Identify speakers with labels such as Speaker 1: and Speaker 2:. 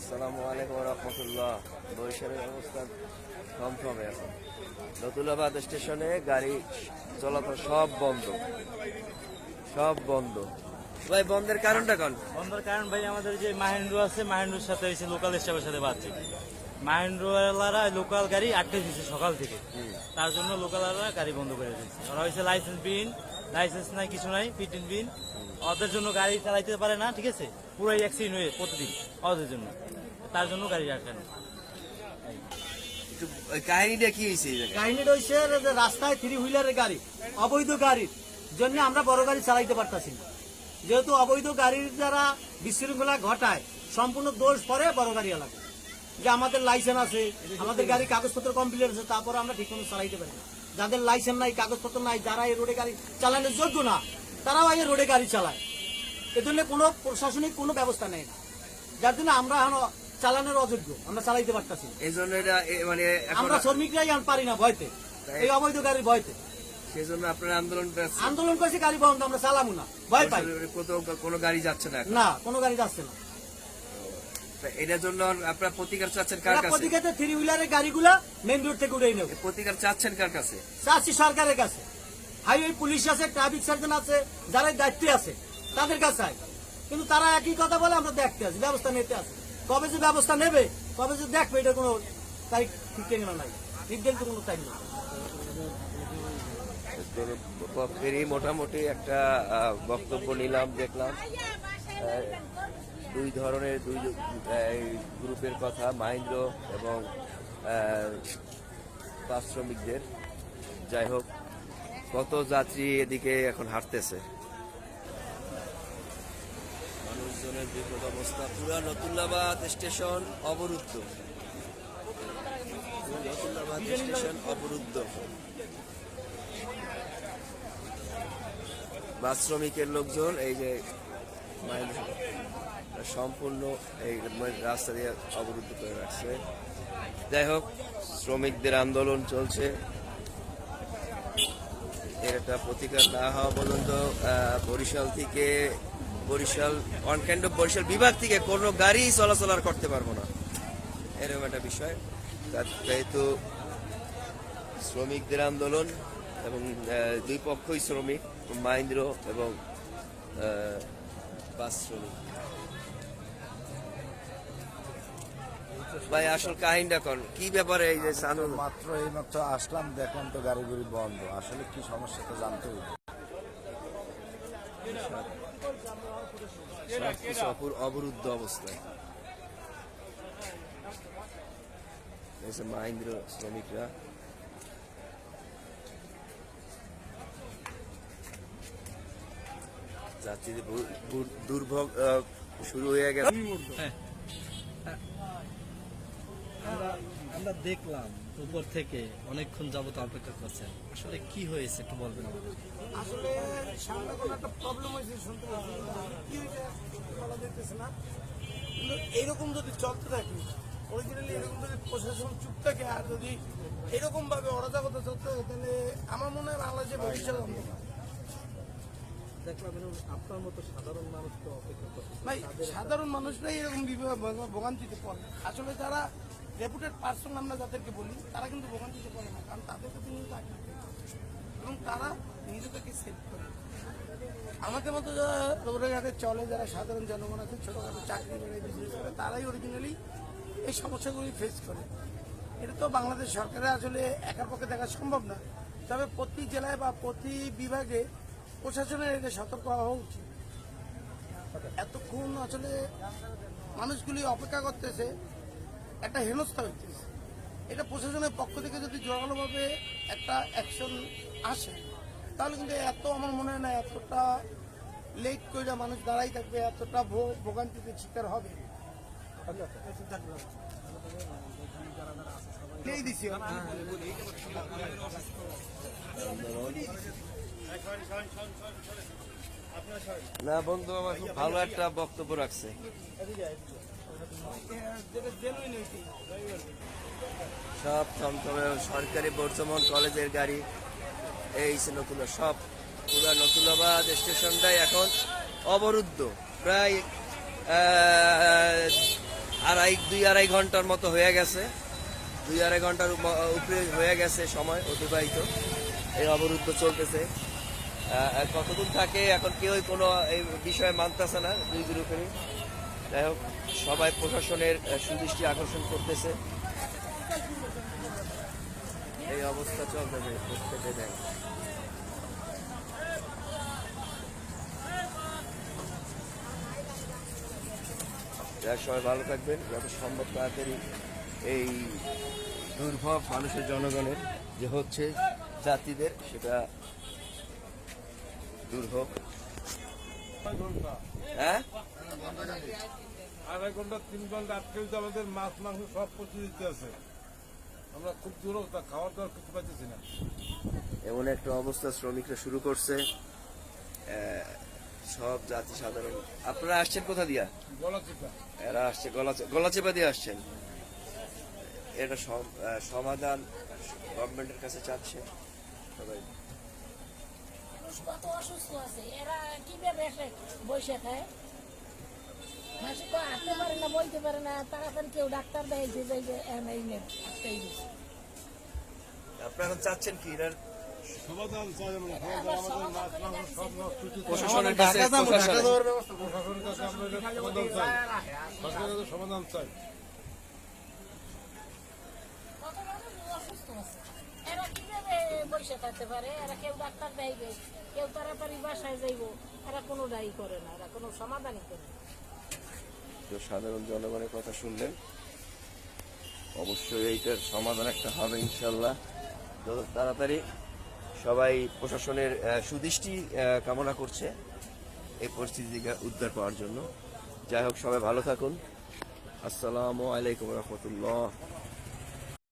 Speaker 1: আসসালামু আলাইকুম রহমতুল্লাহ। বরিশালের অবস্থা থমথমে এখন। নতুলাবাদ স্টেশনে গাড়ি চলাচল সব বন্ধ, সব বন্ধ। ভাই বন্ধের কারণটা কোন?
Speaker 2: বন্ধের কারণ ভাই আমাদের যে মাহেন্দ্র আছে, মাহেন্দ্রর সাথে হয়েছে লোকাল স্টাফের সাথে বাতচিত। মাহেন্দ্রওয়ালারা লোকাল গাড়ি আটকে দিচ্ছে সকাল থেকে, তার জন্য লোকালরা গাড়ি বন্ধ করে দিচ্ছে। ওরা হয়েছে লাইসেন্স নাই, কিছু নাই, ফিটিং বিন, ওদের জন্য গাড়ি চালাইতে পারে না, ঠিক আছে। পুরো অ্যাক্সিডেন্ট হয়ে প্রতিদিন ওদের জন্য, তার জন্য গাড়ি আটকানো।
Speaker 1: কাহিনীটা কি হয়েছে?
Speaker 3: কাহিনীটা হয়েছে যে রাস্তায় 3 হুইলারের গাড়ি, অবৈধ গাড়ির জন্য আমরা বড় গাড়ি চালাইতে পারতাছি না। যেহেতু অবৈধ গাড়ির যারা বিশৃঙ্খলা ঘটায়, সম্পূর্ণ দোষ পরে বড় গাড়ি এলাকা। যে আমাদের লাইসেন্স আছে, আমাদের গাড়ি কাগজপত্র কমপ্লিট আছে, তারপর আমরা ঠিক মতো চালাইতে পারি না। যাদের লাইসেন্স নাই, কাগজপত্র নাই, যারা এই রোডে গাড়ি চালানোর যোগ্য না, তারাও এই রোডে গাড়ি চালায়। এজন্য কোনো প্রশাসনিক কোনো ব্যবস্থা নেই না, যার জন্য আমরা চালানোর অযোগ্য, আমরা চালাইতে পারতাছি না।
Speaker 1: এই জন্য এটা মানে
Speaker 3: আমরা শ্রমিকরাই পারি না ভয়তে, এই অবৈধ গাড়ির ভয়তে।
Speaker 1: সেই জন্য আপনারা
Speaker 3: আন্দোলন করছে, গাড়ি বন্ধ, আমরা চালাবো না, ভয় পাই।
Speaker 1: কোনো গাড়ি যাচ্ছে না
Speaker 3: না, কোনো গাড়ি যাচ্ছে না।
Speaker 1: এটার জন্য আপনারা প্রতিকার চাচ্ছেন কার কাছে?
Speaker 3: প্রতিকার 3 হুইলারের গাড়িগুলা মেইন রোড থেকে উঠে নেবে।
Speaker 1: প্রতিকার চাচ্ছেন কার কাছে?
Speaker 3: চাচ্ছি সরকারের কাছে। হাইওয়ে পুলিশ আছে, ট্রাফিক সার্জন আছে, যারা দায়িত্বে আছে তাদের কাছে। কিন্তু তারা একই কথা বলে, আমরা দেখতে আছি, ব্যবস্থা নিতে আছে। কবে যে ব্যবস্থা নেবে, কবে যে দেখবে, এটা কোনো তারিখ ঠিক নাই, নির্ধারিত কোনো টাইম নেই।
Speaker 1: পক্ষেরই মোটামুটি একটা বক্তব্য নিলাম, দেখলাম দুই ধরনের দুই গ্রুপের কথা, মাহিন্দ্র এবং বাস শ্রমিকদের। যাই হোক, কত যাত্রী এদিকে এখন হাঁটতেছে, মানুষজনের বিপদ অবস্থা। পুরা নতুল্লাবাদ স্টেশন অবরুদ্ধ, নতুল্লাবাদ স্টেশন অবরুদ্ধ। বাস শ্রমিকের লোকজন এই যে সম্পূর্ণ এই রাস্তা দিয়ে অবরুদ্ধ করে রাখছে। যাই হোক, শ্রমিকদের আন্দোলন চলছে। এর একটা প্রতিকার না হওয়া পর্যন্ত বরিশাল বরিশাল বিভাগ থেকে কোনো গাড়ি চলাচল আর করতে পারবো না, এরকম একটা বিষয়। যেহেতু শ্রমিকদের আন্দোলন এবং দুই পক্ষই শ্রমিক, মাহিন্দ্র এবং বাস শ্রমিক। ভাই আসল কাহিনীটা কোন, কি ব্যাপারে? এই যে
Speaker 4: মাত্র এইমাত্র আসলাম, দেখলাম তো গাড়িগুলি বন্ধ। আসলে কি সমস্যা তো জানতে হবে।
Speaker 1: অবরুদ্ধ অবস্থায় মাহিন্দ্র শ্রমিকরা। যাত্রীদের দুর্ভোগ শুরু হয়ে গেছে।
Speaker 5: আমরা দেখলাম উপর থেকে অনেকক্ষণ যাবত অপেক্ষা করছেন, আসলে কি হয়েছে একটু বলবেন আমাদের?
Speaker 3: আসলে সামনে কোনো একটা প্রবলেম হয়েছে, শুনতে পাচ্ছি কি হয়েছে বলা যেতেছে না। কিন্তু এইরকম যদি চলতে থাকে, অরিজিনালি এরকম যদি প্রশাসন চুপ থাকে, আর যদি এরকম ভাবে অরাজকতা চলতে থাকে, তাহলে আমার মনে হয় বাংলাদেশে ভবিষ্যৎ অন্ধকার।
Speaker 5: দেখলাম আপনার মতো সাধারণ মানুষ তো অপেক্ষা করছে।
Speaker 3: ভাই, সাধারণ মানুষরাই এরকম ভোগান্তিতে পড়ে। আসলে যারা রেপুটেড পার্সন আমরা যাদেরকে বলি, তারা কিন্তু ভোগান্তিতে পড়ে না, কারণ তাদের কাছে নিউজ আগে এবং তারা নিজেদেরকে সেভ করে। আমাদের মতো যারা রোডে ঘাটে চলে, যারা সাধারণ জনগণ আছে, ছোটখাটো চাকরি করে বিজনেস করে, তারাই অরিজিনালি এই সমস্যাগুলি ফেস করে। এটা তো বাংলাদেশ সরকারের আসলে একার পক্ষে দেখা সম্ভব না, তবে প্রতি জেলায় বা প্রতি বিভাগে প্রশাসনের এটা সতর্ক হওয়া উচিত। এতক্ষণ আসলে মানুষগুলি অপেক্ষা করতেছে, একটা হেনস্থা হইতেছে। এটা প্রশাসনের পক্ষ থেকে যদি জোরালোভাবে একটা অ্যাকশন আসে, তাহলে কিন্তু এত আমার মনে হয় না এতটা লেট করে মানুষ দাঁড়াই থাকবে, এতটা ভোগান্তিতে শিকার হবে।
Speaker 1: না বন্ধু, আমার খুব ভালো একটা বক্তব্য রাখছে। সব থমথমে সরকারি বর্তমান কলেজের গাড়ি, এই নতুলা সব পুরা নতুলাবাদ স্টেশনটাই এখন অবরুদ্ধ। প্রায় দুই আড়াই ঘন্টার মতো হয়ে গেছে, 2-2.5 ঘন্টার উপরে হয়ে গেছে সময় অতিবাহিত। এই অবরুদ্ধ চলতেছে। কতদিন থাকে এখন কেউই কোনো এই বিষয়ে মানতেছে না দুই গ্রুপেরই। যাই হোক, সবাই প্রশাসনের সুদৃষ্টি আকর্ষণ করতেছে। এই অবস্থা চলতেছে প্রত্যেকে দেয়। যারা সবাই ভালো থাকবেন, যত সম্ভব তাড়াতাড়ি এই দুর্ভোগ মানুষের জনগণের যে হচ্ছে জাতিদের, সেটা দুর্ভোগ। হ্যাঁ,
Speaker 6: 2.5 ঘন্টা 3 ঘন্টা আটকে দিতে আমাদের মাছ মাংস সব প্রতিনিধিত্ব আছে। আমরা খুব দূর খাওয়ার দাওয়ার কিছু পাইতেছি না।
Speaker 1: এমন একটা অবস্থা শ্রমিকরা শুরু করছে, সব জাতি সাধারণ। আপনারা আসছেন কোথা দিয়া?
Speaker 6: গলা চিপা
Speaker 1: এরা আসছে গলাচেপা দিয়ে আসছেন। এটা সমাধান গভর্নমেন্টের কাছে চাচ্ছে সবাই।
Speaker 7: মানুষ কত অসুস্থ আছে, এরা কিভাবে বসে খায়? মানুষ তো হাঁটতে পারে না, বলতে পারে না, তাড়াতাড়ি কেউ ডাক্তার দেখাইছে যাই যে আটটাই গেছে।
Speaker 1: আপনারা এখন চাচ্ছেন কি? এটার
Speaker 6: সমাধান চাই আমরা। আমাদের মাছ মাংস সব নষ্ট।
Speaker 1: প্রশাসনের কাছে
Speaker 6: প্রশাসনের কাছে আমরা এটা সমাধান চাই। সরকারের কাছে সমাধান চাই।
Speaker 7: কত মানুষ অসুস্থ আছে, এরা কিভাবে বসে থাকতে পারে? এরা কেউ ডাক্তার দেখাইবে, কেউ তাড়াতাড়ি বাসায় যাইব, এরা কোনো দায়ী করে না, এরা কোনো সমাধানই করে না।
Speaker 1: তো সাধারণ জনগণের কথা শুনলেন, অবশ্যই এইটার সমাধান একটা হবে ইনশাল্লাহ। যত তাড়াতাড়ি সবাই প্রশাসনের সুদৃষ্টি কামনা করছে এই পরিস্থিতি থেকে উদ্ধার পাওয়ার জন্য। যাই হোক, সবাই ভালো থাকুন। আসসালামু আলাইকুম রহমতুল্লাহ।